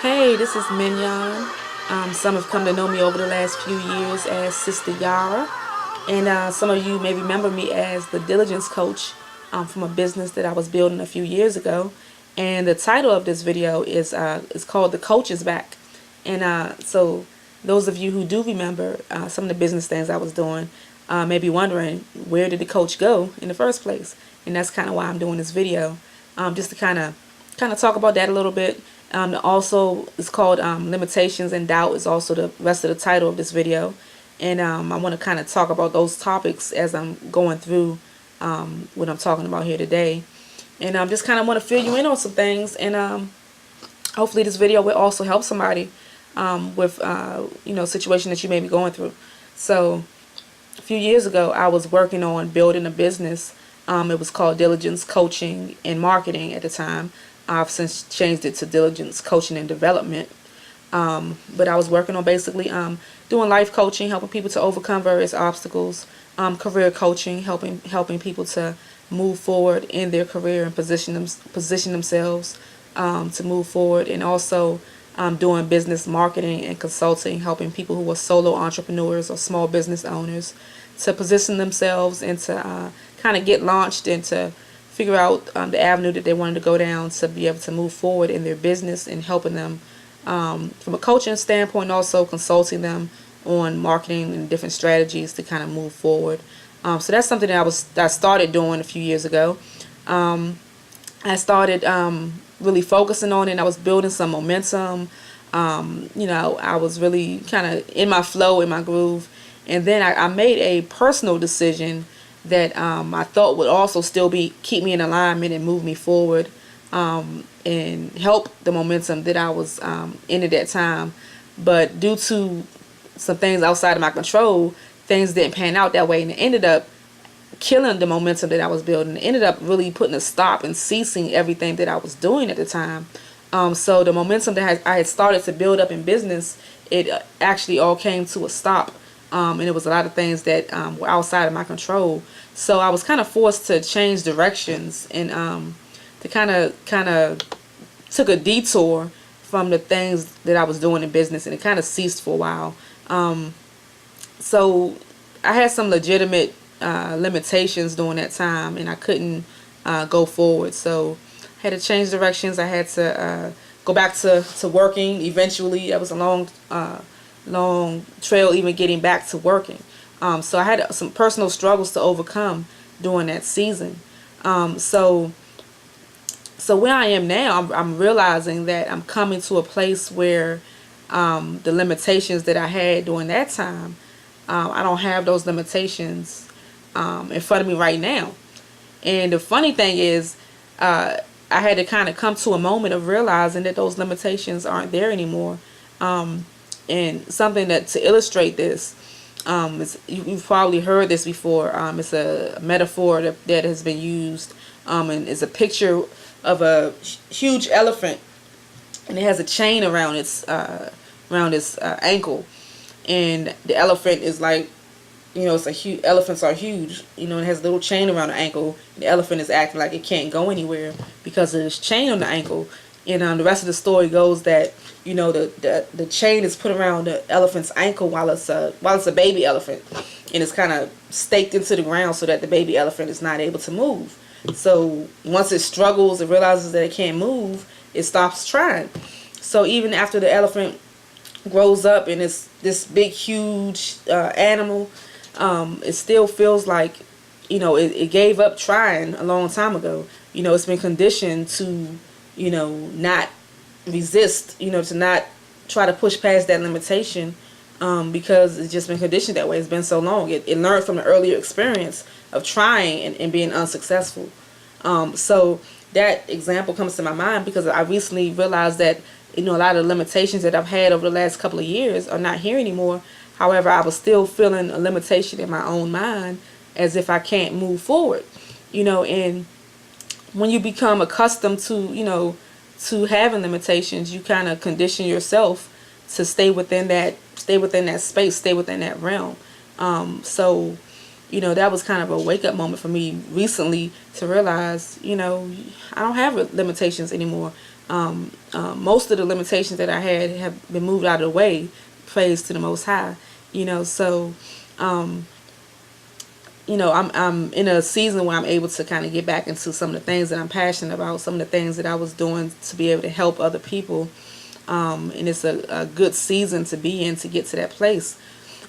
Hey, this is Mignon. Some have come to know me over the last few years as Sister Yara, and some of you may remember me as the Diligence Coach from a business that I was building a few years ago. And the title of this video is called "The Coach is Back." And so, those of you who do remember some of the business things I was doing may be wondering, where did the coach go in the first place? And that's kind of why I'm doing this video, just to kind of talk about that a little bit. Also, it's called Limitations and Doubt is also the rest of the title of this video. And I want to kind of talk about those topics as I'm going through what I'm talking about here today. And I just kind of want to fill you in on some things. And hopefully this video will also help somebody with, a situation that you may be going through. So a few years ago, I was working on building a business. It was called Diligence Coaching and Marketing at the time. I've since changed it to Diligence Coaching and Development. But I was working on basically doing life coaching, helping people to overcome various obstacles, career coaching, helping people to move forward in their career and position themselves to move forward, and also doing business marketing and consulting, helping people who are solo entrepreneurs or small business owners to position themselves and to kind of get launched and to figure out the avenue that they wanted to go down to be able to move forward in their business, and helping them from a coaching standpoint, also consulting them on marketing and different strategies to kind of move forward. So that's something that I started doing a few years ago. I started really focusing on it, and I was building some momentum. I was really kind of in my flow, in my groove. And then I made a personal decision that I thought would also still keep me in alignment and move me forward, and help the momentum that I was in at that time. But due to some things outside of my control, things didn't pan out that way, and it ended up killing the momentum that I was building. It ended up really putting a stop and ceasing everything that I was doing at the time. So the momentum that I had started to build up in business, it actually all came to a stop. And it was a lot of things that were outside of my control. So I was kind of forced to change directions, and to kind of took a detour from the things that I was doing in business, and it kind of ceased for a while. So I had some legitimate limitations during that time, and I couldn't go forward. So I had to change directions. I had to go back to working eventually. That was a long trail, even getting back to working. So I had some personal struggles to overcome during that season. So where I am now, I'm realizing that I'm coming to a place where the limitations that I had during that time, I don't have those limitations in front of me right now. And the funny thing is, I had to kind of come to a moment of realizing that those limitations aren't there anymore. And something that to illustrate this, you've probably heard this before. It's a metaphor that has been used, and it's a picture of a huge elephant, and it has a chain around its ankle, and the elephant is like, it's a huge. Elephants are huge, it has a little chain around the ankle. The elephant is acting like it can't go anywhere because of this chain on the ankle. And the rest of the story goes that the chain is put around the elephant's ankle while it's a baby elephant, and it's kind of staked into the ground so that the baby elephant is not able to move. So once it struggles and realizes that it can't move, it stops trying. So even after the elephant grows up and it's this big huge animal, it still feels like it gave up trying a long time ago. It's been conditioned to not resist, to not try to push past that limitation, because it's just been conditioned that way. It's been so long. It learned from the earlier experience of trying and being unsuccessful. So that example comes to my mind because I recently realized that a lot of the limitations that I've had over the last couple of years are not here anymore. However, I was still feeling a limitation in my own mind, as if I can't move forward. And when you become accustomed to having limitations, you kind of condition yourself to stay within that space, stay within that realm. So that was kind of a wake up moment for me recently to realize, I don't have limitations anymore. most of the limitations that I had have been moved out of the way, praise to the Most High. So I'm in a season where I'm able to kind of get back into some of the things that I'm passionate about, some of the things that I was doing to be able to help other people. And it's a good season to be in to get to that place.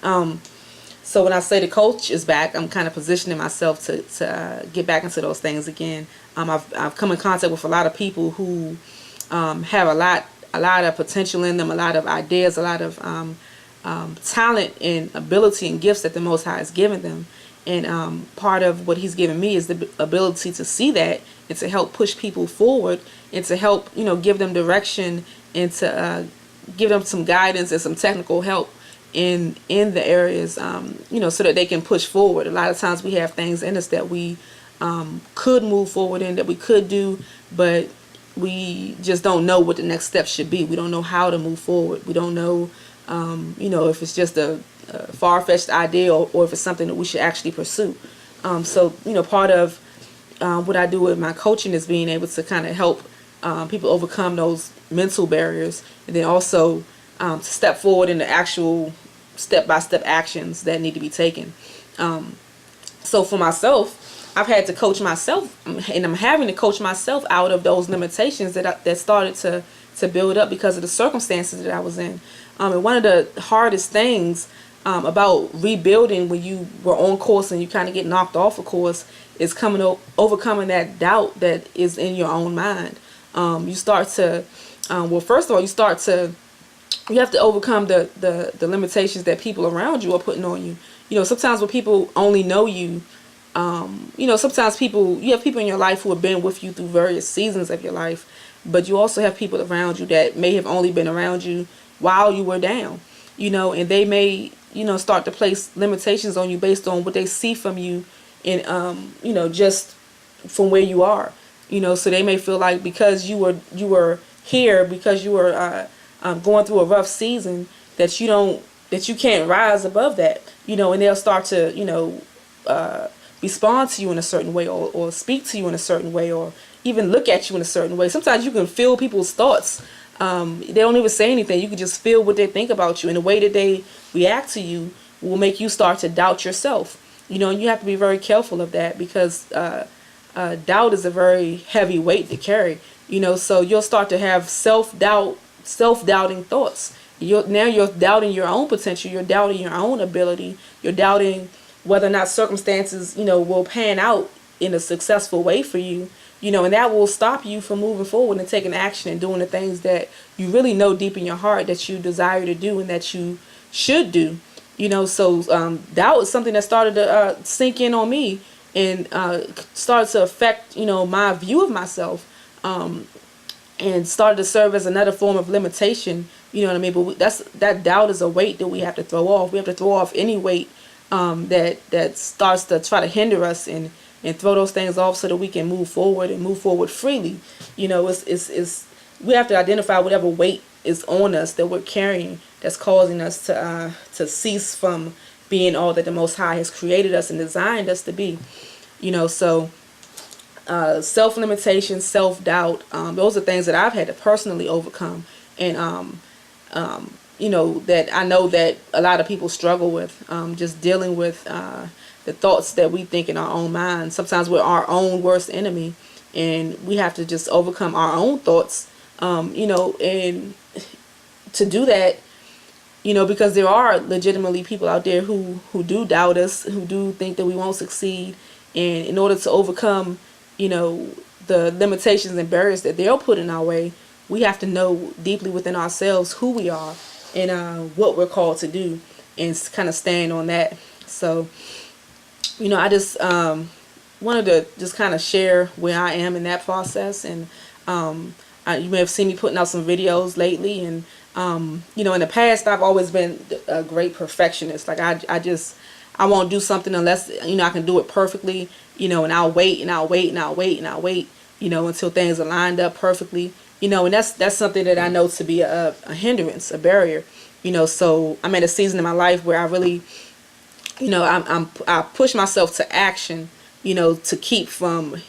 So when I say the coach is back, I'm kind of positioning myself to get back into those things again. I've come in contact with a lot of people who have a lot of potential in them, a lot of ideas, a lot of talent and ability and gifts that the Most High has given them. And part of what He's given me is the ability to see that and to help push people forward and to help, give them direction and to give them some guidance and some technical help in the areas, so that they can push forward. A lot of times we have things in us that we could move forward in, that we could do, but we just don't know what the next step should be. We don't know how to move forward. We don't know, if it's just a far-fetched idea or if it's something that we should actually pursue. So part of what I do with my coaching is being able to kind of help people overcome those mental barriers, and then also to step forward in the actual step-by-step actions that need to be taken. So for myself, I've had to coach myself, and I'm having to coach myself out of those limitations that started to build up because of the circumstances that I was in. And one of the hardest things about rebuilding when you were on course and you kind of get knocked off a course is overcoming that doubt that is in your own mind. You start to, first of all, you have to overcome the limitations that people around you are putting on you. Sometimes when people only know you, sometimes you have people in your life who have been with you through various seasons of your life, but you also have people around you that may have only been around you while you were down, and they may, start to place limitations on you based on what they see from you and, just from where you are, so they may feel like because you were here, because you were going through a rough season, that you can't rise above that, and they'll start to, respond to you in a certain way or speak to you in a certain way or even look at you in a certain way. Sometimes you can feel people's thoughts. They don't even say anything. You can just feel what they think about you, and the way that they react to you will make you start to doubt yourself. And you have to be very careful of that because doubt is a very heavy weight to carry. So you'll start to have self-doubting thoughts. You're doubting your own potential. You're doubting your own ability. You're doubting whether or not circumstances, will pan out in a successful way for you, and that will stop you from moving forward and taking action and doing the things that you really know deep in your heart that you desire to do and that you should do. So doubt is something that started to sink in on me and started to affect, my view of myself, and started to serve as another form of limitation. You know what I mean? But that doubt is a weight that we have to throw off. We have to throw off any weight that starts to try to hinder us and throw those things off so that we can move forward freely. It's we have to identify whatever weight is on us that we're carrying that's causing us to cease from being all that the Most High has created us and designed us to be. So self-limitation, self-doubt, those are things that I've had to personally overcome, and that I know that a lot of people struggle with, just dealing with the thoughts that we think in our own minds. Sometimes we're our own worst enemy, and we have to just overcome our own thoughts, and to do that, because there are legitimately people out there who do doubt us, who do think that we won't succeed, and in order to overcome, the limitations and barriers that they'll put in our way, we have to know deeply within ourselves who we are and what we're called to do, and kind of stand on that. So, I just wanted to just kind of share where I am in that process, and you may have seen me putting out some videos lately, and in the past I've always been a great perfectionist. Like I won't do something unless I can do it perfectly, and I'll wait and I'll wait and I'll wait and I'll wait, until things are lined up perfectly, and that's something that I know to be a hindrance, a barrier, so I'm at a season in my life where I really, I push myself to action, to keep from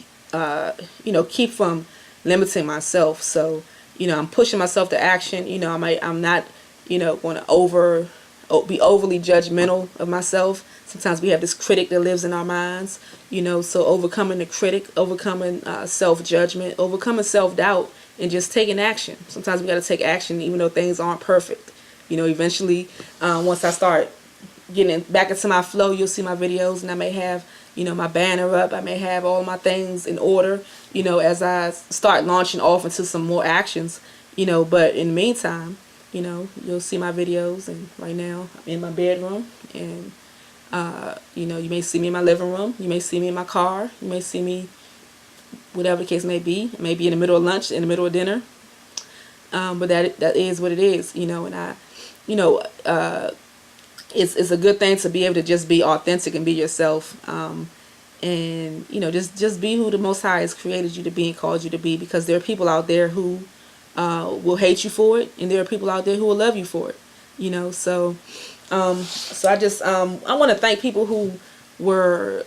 limiting myself. So, I'm pushing myself to action. I'm not, going to be overly judgmental of myself. Sometimes we have this critic that lives in our minds, so overcoming the critic, overcoming self-judgment, overcoming self-doubt, and just taking action. Sometimes we got to take action even though things aren't perfect. Eventually, once I start getting back into my flow, you'll see my videos, and I may have, my banner up. I may have all my things in order, as I start launching off into some more actions, but in the meantime, you'll see my videos. And right now I'm in my bedroom, and you may see me in my living room, you may see me in my car, you may see me whatever the case may be. It may be in the middle of lunch, in the middle of dinner, but that is what it is. And I, it's a good thing to be able to just be authentic and be yourself, and just be who the Most High has created you to be and called you to be, because there are people out there who will hate you for it, and there are people out there who will love you for it. So I just I want to thank people who were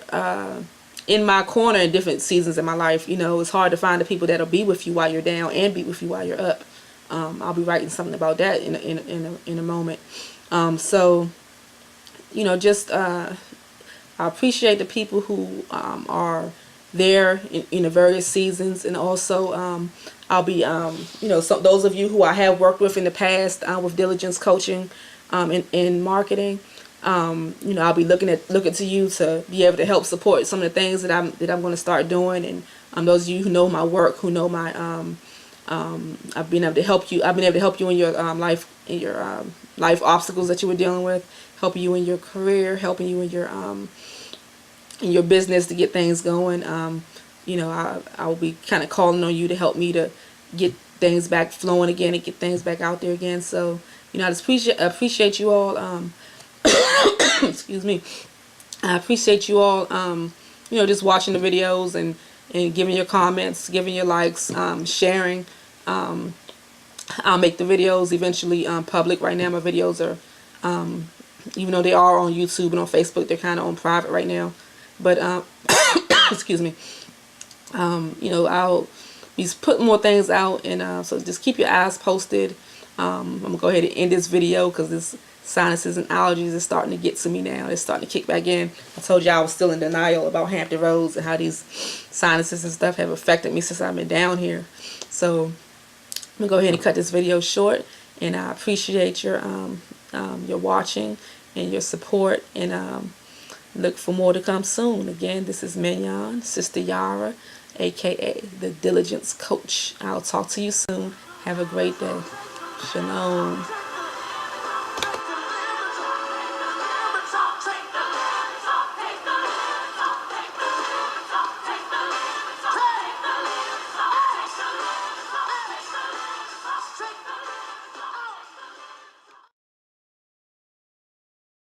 in my corner in different seasons in my life. It's hard to find the people that'll be with you while you're down and be with you while you're up. I'll be writing something about that in a moment. So just I appreciate the people who are there in the various seasons, and also I'll be so those of you who I have worked with in the past with Diligence Coaching in marketing, I'll be looking to you to be able to help support some of the things that I'm going to start doing. And those of you who know my work, who know my I've been able to help you. I've been able to help you in your life obstacles that you were dealing with, helping you in your career, helping you in your business to get things going. I will be kind of calling on you to help me to get things back flowing again and get things back out there again. So I just appreciate you all. Excuse me. I appreciate you all. Just watching the videos and giving your comments, giving your likes, sharing. I'll make the videos eventually public. Right now my videos are, even though they are on YouTube and on Facebook, they're kind of on private right now. But excuse me. I'll be putting more things out, and so just keep your eyes posted. I'm gonna go ahead and end this video because this sinuses and allergies is starting to get to me now. It's starting to kick back in. I told you I was still in denial about Hampton Roads and how these sinuses and stuff have affected me since I've been down here. So I'm gonna go ahead and cut this video short, and I appreciate your watching and your support, and look for more to come soon. Again, this is Mignon, Sister Yara, aka the Diligence Coach. I'll talk to you soon. Have a great day. Shalom.